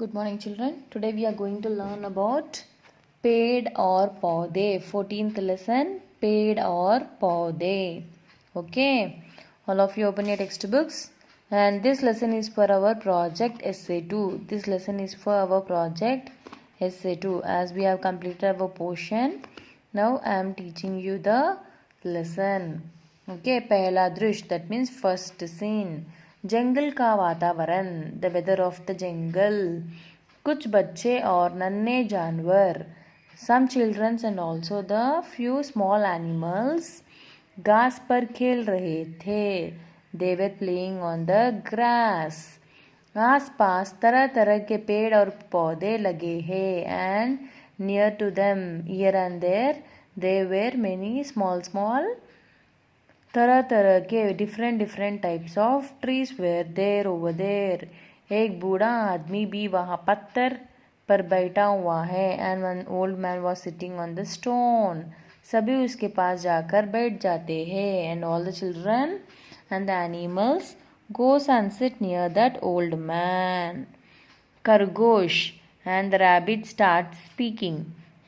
Good morning, children. Today we are going to learn about पेड़ और पौधे. 14th lesson, पेड़ और पौधे. Okay. All of you open your textbooks. And this lesson is for our project SA2. This lesson is for our project SA2. As we have completed our portion, now I am teaching you the lesson. Okay. पहला दृश्य, that means first scene. जंगल का वातावरण, the weather of the jungle. कुछ बच्चे और नन्हे जानवर, some childrens and also the few small animals घास पर खेल रहे थे. They were playing on the grass. आस पास तरह तरह के पेड़ और पौधे लगे हैं. And near to them here and there were many small तरह तरह के different types of trees where there over there. एक बूढ़ा आदमी भी वहाँ पत्थर पर बैठा हुआ है. And one old man was sitting on the stone. सभी उसके पास जाकर बैठ जाते हैं. And all the children and the animals goes and sit near that old man. खरगोश and the rabbit start speaking.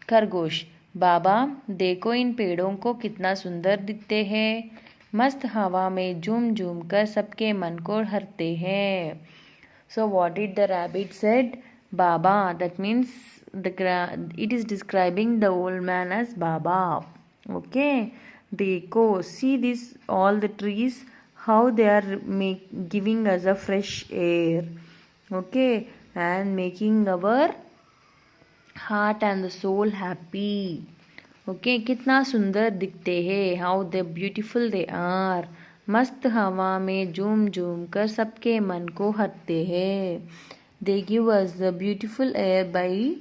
खरगोश, बाबा देखो इन पेड़ों को कितना सुंदर दिखते हैं. मस्त हवा में झूम झूम कर सबके मन को हरते हैं. So what did the rabbit said? Baba, that means it is describing the old man as Baba. Okay, देखो, see this all the trees, how they are giving us a fresh air. Okay, and making our heart and the soul happy. Okay कितना सुंदर दिखते हैं. How they beautiful they are. मस्त हवा में झूम झूम कर सबके मन को हरते हैं. They give us the beautiful air by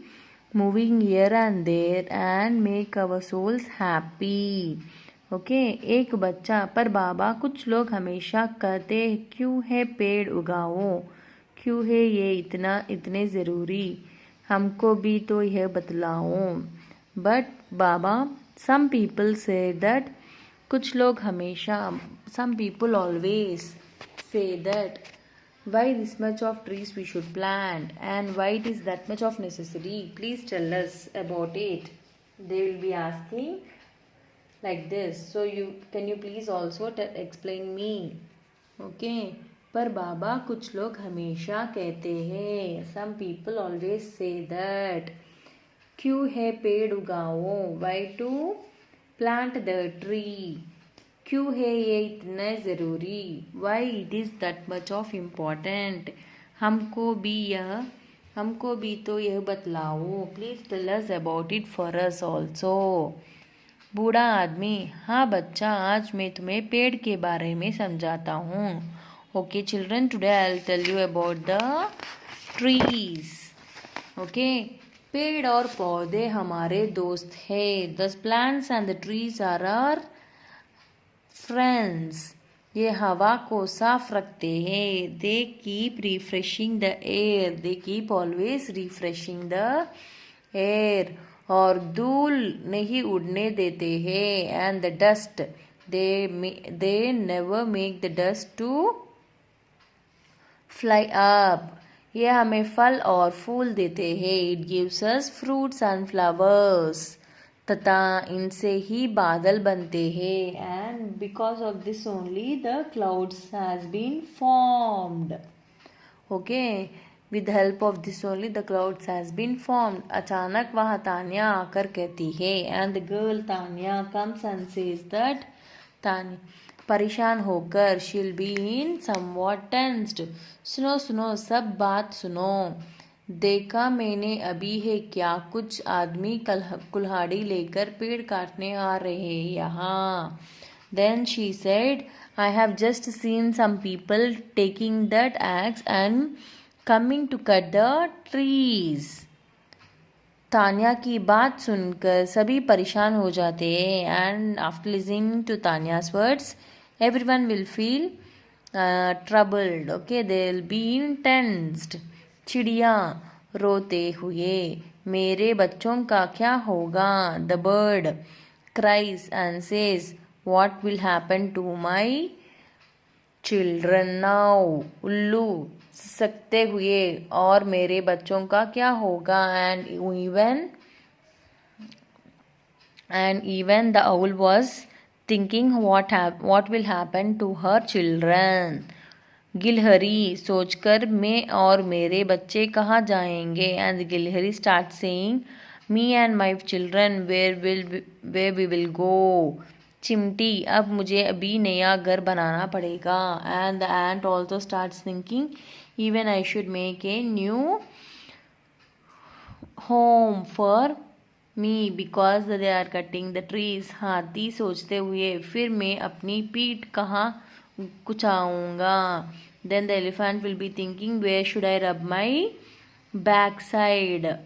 moving here and there and make our souls happy. Okay, एक बच्चा, पर बाबा कुछ लोग हमेशा कहते हैं क्यों है पेड़ उगाओ, क्यों है ये इतने ज़रूरी, हमको भी तो यह बतलाओ. बट बाबा, some people say that, कुछ लोग हमेशा, some people always say that, why this much of trees we should plant and why it is that much of necessary, please tell us about it. They will be asking like this. So can you please also explain me. Okay, पर बाबा कुछ लोग हमेशा कहते हैं, some people always say that, क्यों है पेड़ उगाओ, why to plant the tree, क्यों है ये इतना ज़रूरी, why it is that much of important, हमको भी तो यह बतलाओ, please tell us about it for us also. बूढ़ा आदमी, हाँ बच्चा, आज मैं तुम्हें पेड़ के बारे में समझाता हूँ. Okay children, today I will tell you about the trees. Okay, पेड़ और पौधे हमारे दोस्त हैं. The plants and the trees are our friends. ये हवा को साफ रखते हैं. They keep refreshing the air. They keep always refreshing the air. और धूल नहीं उड़ने देते हैं. And the dust, they never make the dust to fly up. ये हमें फल और फूल देते हैं. It gives us fruits and flowers. तथा इनसे ही बादल बनते हैं. And because of this only the clouds has been formed. Okay, with help of this only the clouds has been formed. अचानक वह तान्या आकर कहती है. And the girl Tanya comes and says that, Tanya परेशान होकर, she'll be in somewhat tensed. सुनो सुनो, सब बात सुनो. देखा मैंने अभी है क्या, कुछ आदमी कुल्हाड़ी लेकर पेड़ काटने आ रहे हैं यहाँ. Then she said, I have just seen some people taking that axe and coming to cut the trees. Tanya की बात सुनकर सभी परेशान हो जाते हैं. And after listening to Tanya's words, everyone will feel troubled. Okay, they will be tensed. चिड़िया रोते हुए, मेरे बच्चों का क्या होगा. The bird cries and says, what will happen to my children now. उल्लू सकते हुए, और मेरे बच्चों का क्या होगा? And even the owl was thinking what will happen to her children. गिलहरी सोचकर मैं और मेरे बच्चे कहाँ जाएंगे? And गिलहरी start saying me and my children where we will go. चिमटी अब मुझे अभी नया घर बनाना पड़ेगा. And the ant also starts thinking even I should make a new home for me because they are cutting the trees. हाथी सोचते हुए फिर मैं अपनी पीठ कहाँ कुचाऊंगा? Then the elephant will be thinking where should I rub my backside?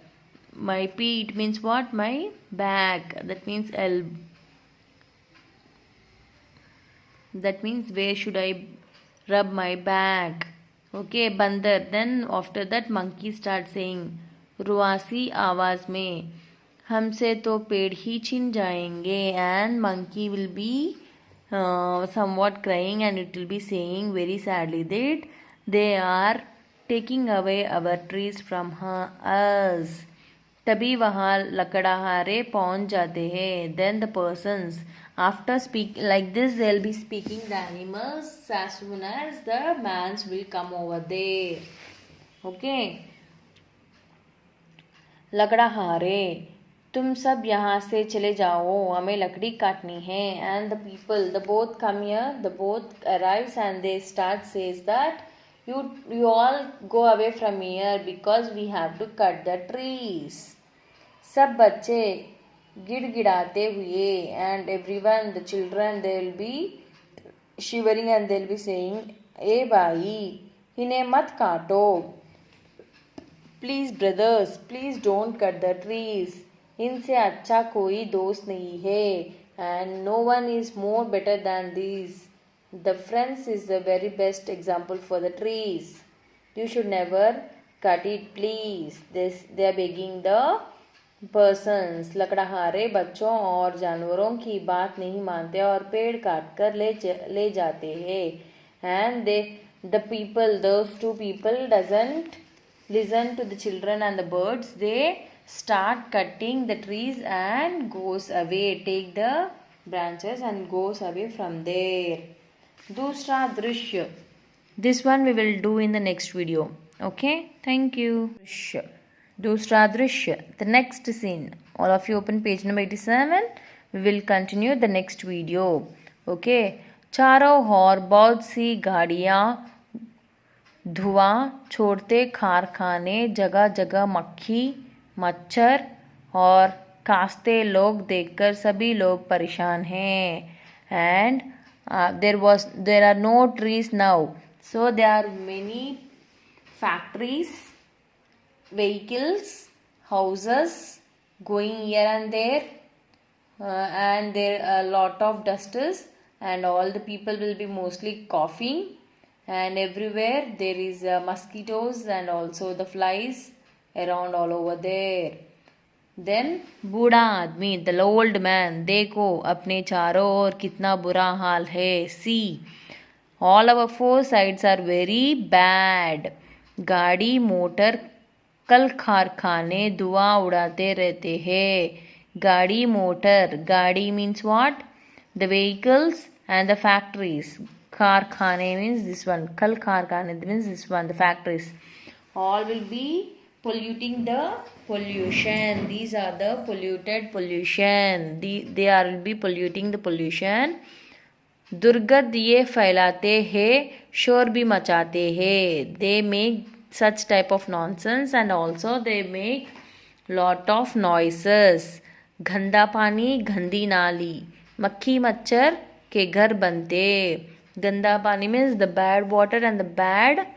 My peat means what? My back. That means that means where should I rub my back? Okay, बंदर. Then after that monkey start saying रुआसी आवाज में हमसे तो पेड़ ही छिन जाएंगे. And monkey will be somewhat crying and it will be saying very sadly that they are taking away our trees from us. तभी वहाँ लकड़हारे पहुँच जाते हैं. Then the persons after speak like this they'll be speaking the animals as soon as the mans will come over there. Okay. लकड़हारे तुम सब यहाँ से चले जाओ, हमें लकड़ी काटनी है. And the people, the both come here, the both arrives and they start says that you all go away from here because we have to cut the trees. सब बच्चे गिड़गिड़ाते हुए and everyone, the children, they will be shivering and they will be saying ए भाई इन्हें मत काटो. Please brothers please don't cut the trees. इनसे अच्छा कोई दोस्त नहीं है. And no one is more better than this. The friends is the very best example for the trees. You should never cut it please. They are begging the persons. लकड़हारे बच्चों और जानवरों की बात नहीं मानते और पेड़ काट कर ले जाते हैं. And the people, those two people doesn't listen to the children and the birds. They start cutting the trees and goes away, take the branches and goes away from there. दूसरा दृश्य, this one we will do in the next video. Okay, thank you. दूसरा दृश्य, the next scene. All of you open page number 87. We will continue the next video. Okay. चारों ओर बहुत सी गाड़ियाँ, धुआं छोड़ते कारखाने, जगह जगह मक्खी मच्छर और कास्ते लोग देखकर सभी लोग परेशान हैं. And there are no trees now, so there are many factories, vehicles, houses going here and there, and there are a lot of dusters and all the people will be mostly coughing. And everywhere there is mosquitoes and also the flies around all over there. Then बूढ़ा आदमी, the old man, देखो अपने चारों ओर कितना बुरा हाल है. See, all our four sides are very bad. गाड़ी motor कल कारखाने धुआं उड़ाते रहते हैं. गाड़ी मोटर, गाड़ी means what? The vehicles and the factories. Karkhane means this one. Kal Karkhane means this one, the factories. All will be polluting the pollution. These are the polluted pollution. They are will be polluting the pollution. दुर्गंध ये फैलाते हैं, शोर भी मचाते हैं. They make such type of nonsense and also they make lot of noises. गंदा पानी गंदी नाली, मक्खी मच्छर के घर बनते. Ganda pani means the bad water and the bad,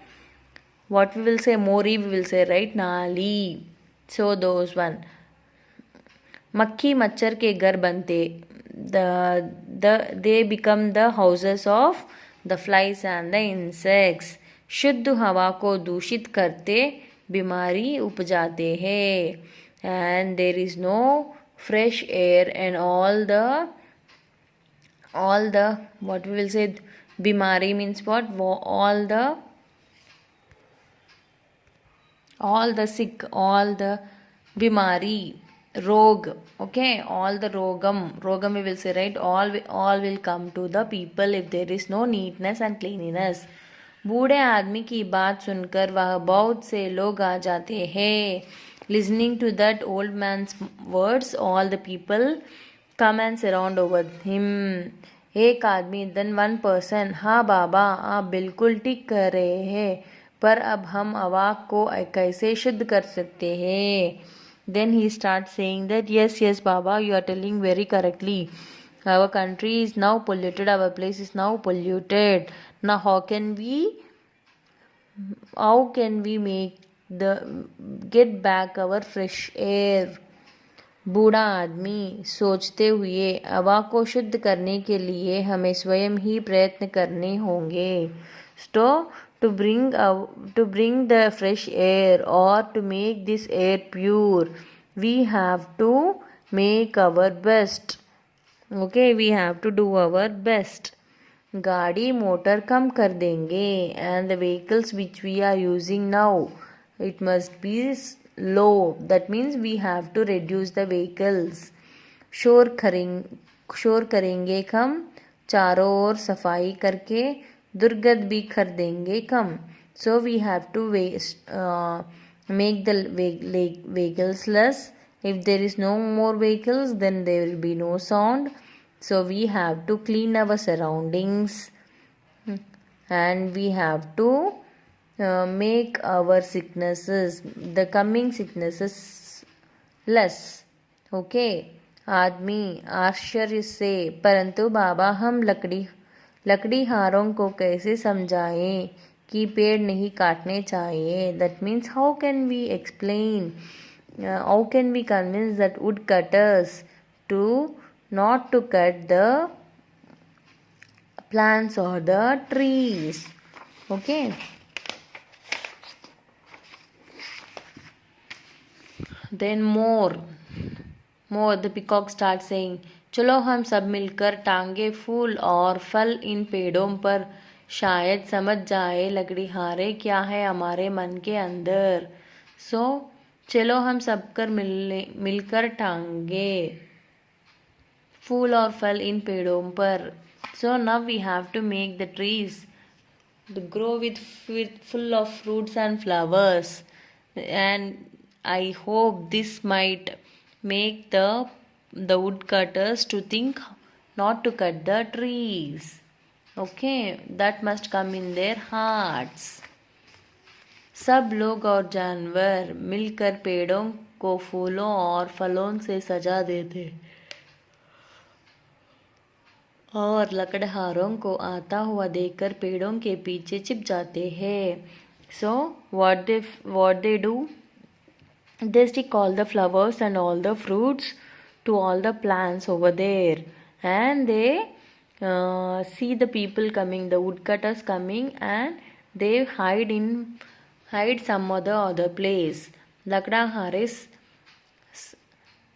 what we will say, mori we will say, right? Nali. So those one. Makhi machhar ke ghar bante. They become the houses of the flies and the insects. शुद्ध हवा को दूषित करते बीमारी उपजाते हैं. And there is no fresh air and all the what we will say, बीमारी means what? All the all the sick, all the bimari, rog, okay, all the rogam we will say, right? All will come to the people if there is no neatness and cleanliness. बूढ़े आदमी की बात सुनकर वह बहुत से लोग आ जाते हैं. Listening to that old man's words, all the people come and surround over him. एक आदमी, then one person, हाँ बाबा आप बिल्कुल ठीक कह रहे हैं, पर अब हम आवाज़ को कैसे शुद्ध कर सकते हैं? Then he starts saying that yes Baba, you are telling very correctly. Our country is now polluted, our place is now polluted. Now how can we make get back our fresh air? बूढ़ा आदमी सोचते हुए, हवा को शुद्ध करने के लिए हमें स्वयं ही प्रयत्न करने होंगे. So to bring the fresh air or to make this air pure, we have to make our best. Okay, we have to do our best. गाड़ी मोटर कम कर देंगे, and the vehicles which we are using now, it must be low. That means we have to reduce the vehicles. शोर करेंगे कम, चारों ओर सफाई करके दुर्गंध भी कर देंगे कम. So we have to make the vehicles less. If there is no more vehicles, then there will be no sound. So we have to clean our surroundings, and we have to make our sicknesses, the coming sicknesses, less. Okay. आदमी आश्चर्य से, परंतु बाबा हम लकड़ीहारों को कैसे समझाएं कि पेड़ नहीं काटने चाहिए? That means how can we explain, how can we convince that woodcutters to not to cut the plants or the trees? Okay. Then more the peacock starts saying, चलो हम सब मिलकर टांगे फूल और फल इन पेड़ों पर, शायद समझ जाए लकड़ीहारे क्या है हमारे मन के अंदर. सो चलो हम सब कर मिलकर टांगे फूल और फल इन पेड़ों पर. So now we have to make the trees to grow with full of fruits and flowers, and I hope this might make the woodcutters to think not to cut the trees. Okay, that must come in their hearts. सब लोग और जानवर मिलकर पेड़ों को फूलों और फलों से सजा देते और लकड़हारों को आता हुआ देखकर पेड़ों के पीछे छिप जाते हैं. So what they do? They stick all the flowers and all the fruits to all the plants over there, and they see the people coming, the woodcutters coming, and they hide some other place. लकड़हारे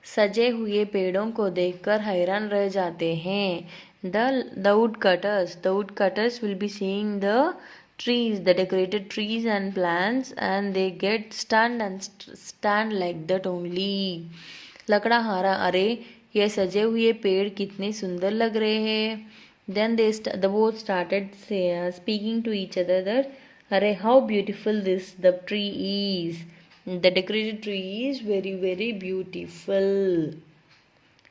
सजे हुए पेड़ों को देखकर हैरान रह जाते हैं. The woodcutters will be seeing the trees, the decorated trees and plants, and they get stunned and stand like that only. लकड़हारा, अरे ये सजे हुए पेड़ कितने सुंदर लग रहे हैं. Then the both started speaking to each other that, अरे how beautiful the tree is. The decorated tree is very very beautiful.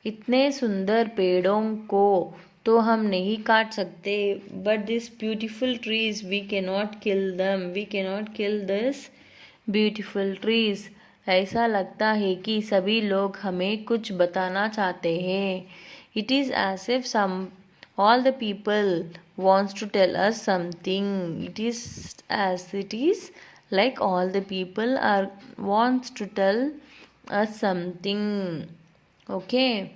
इतने सुंदर पेड़ों को तो हम नहीं काट सकते, but this beautiful trees we cannot kill them. We cannot kill this beautiful trees. ऐसा लगता है कि सभी लोग हमें कुछ बताना चाहते हैं. It is as if all the people wants to tell us something. It is like all the people wants to tell us something. Okay.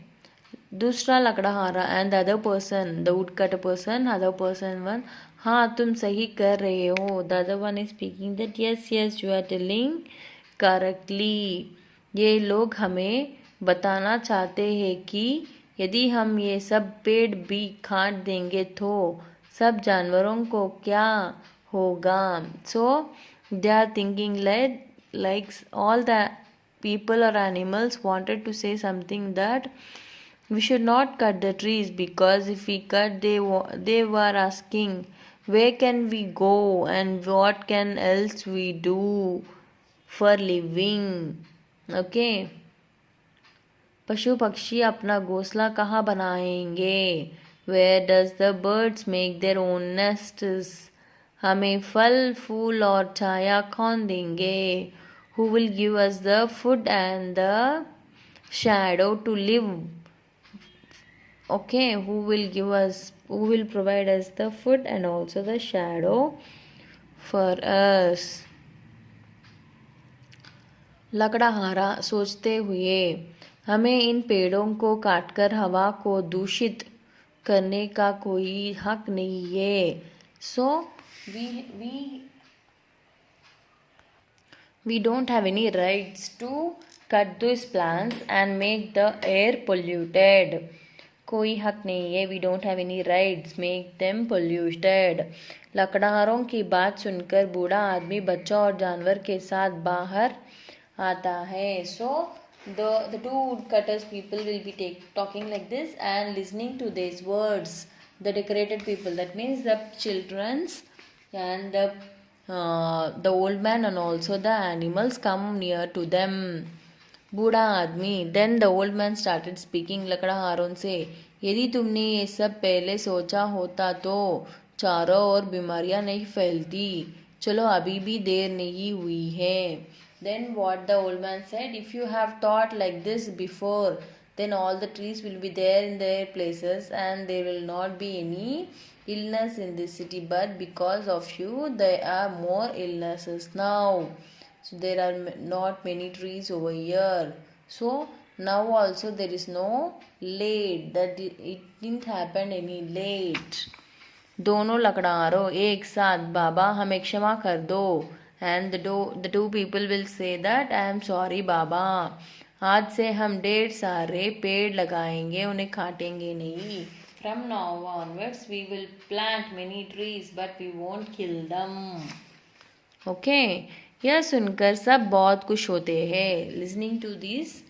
दूसरा लकड़हारा, and the other person, the woodcutter person, other person one, हाँ तुम सही कर रहे हो. The other one is speaking that yes you are telling correctly. ये लोग हमें बताना चाहते हैं कि यदि हम ये सब पेड़ भी काट देंगे तो सब जानवरों को क्या होगा. So they are thinking like all the people or animals wanted to say something that we should not cut the trees, because if we cut, they were asking where can we go and what can else we do for living. Okay. पशु पक्षी अपना घोंसला कहाँ बनाएंगे? Where does the birds make their own nests? हमें फल फूल और छाया कौन देंगे? Who will give us the food and the shadow to live? Okay, who will provide us the food and also the shadow for us? लकड़हारा सोचते हुए, हमें इन पेड़ों को काटकर हवा को दूषित करने का कोई हक नहीं है. So we don't have any rights to cut those plants and make the air polluted. कोई हक नहीं है. We don't have any rights make them polluted. लकड़हारों की बात सुनकर बूढ़ा आदमी बच्चों और जानवर के साथ बाहर आता है. So the two woodcutters people will be talking like this and listening to these words. The decorated people, that means the childrens and the old man and also the animals come near to them. बूढ़ा आदमी. Then the old man started speaking लकड़हारों से. यदि तुमने ये सब पहले सोचा होता तो चारों ओर बीमारियां नहीं फैलती. चलो अभी भी देर नहीं हुई है. Then what the old man said, if you have thought like this before, then all the trees will be there in their places and there will not be any illness in this city. But because of you, there are more illnesses now. So there are not many trees over here. So now also there is no late, that it didn't happen any late. दोनों लकड़हारों एक साथ, बाबा हमें क्षमा कर दो. And the two people will say that I am sorry बाबा. आज से हम ढेर सारे पेड़ लगाएंगे, उन्हें काटेंगे नहीं. From now onwards we will plant many trees but we won't kill them. Okay. यह सुनकर सब बहुत खुश होते हैं. Listening to these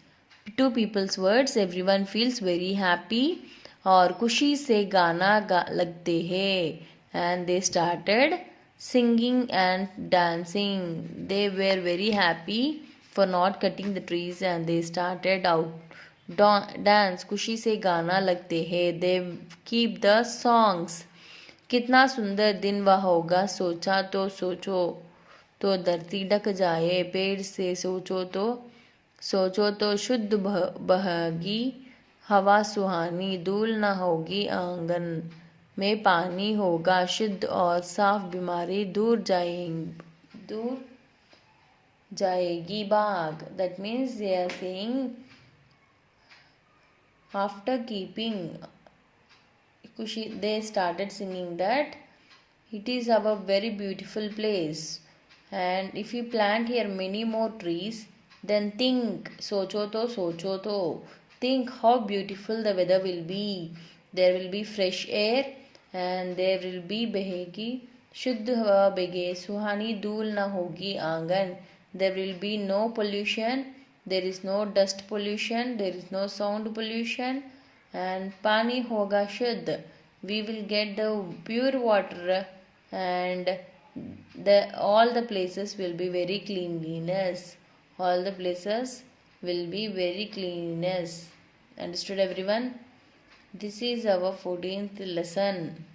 two people's words, everyone feels very happy और खुशी से गाना लगते हैं. And they started singing and dancing. They were very happy for not cutting the trees and they started out dance. खुशी से गाना लगते हैं. They keep the songs. कितना सुंदर दिन वह होगा, सोचा तो सोचो तो धरती ढक जाए. पेड़ से सोचो तो शुद्ध बहेगी हवा सुहानी. धूल न होगी आंगन में, पानी होगा शुद्ध और साफ. बीमारी दूर जाएगी बाग. That means they are saying after keeping they started singing that it is our very beautiful place and if we plant here many more trees, then think, socho to think how beautiful the weather will be. There will be fresh air and there will be बहेगी शुद्ध हवा बहे सुहानी. धूल न होगी आंगन. There will be no pollution. There is no dust pollution. There is no sound pollution. And पानी होगा शुद्ध. We will get the pure water and all the places will be very cleanliness. All the places will be very cleanliness. Understood everyone? This is our 14th lesson.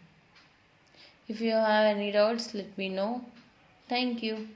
If you have any doubts, let me know. Thank you.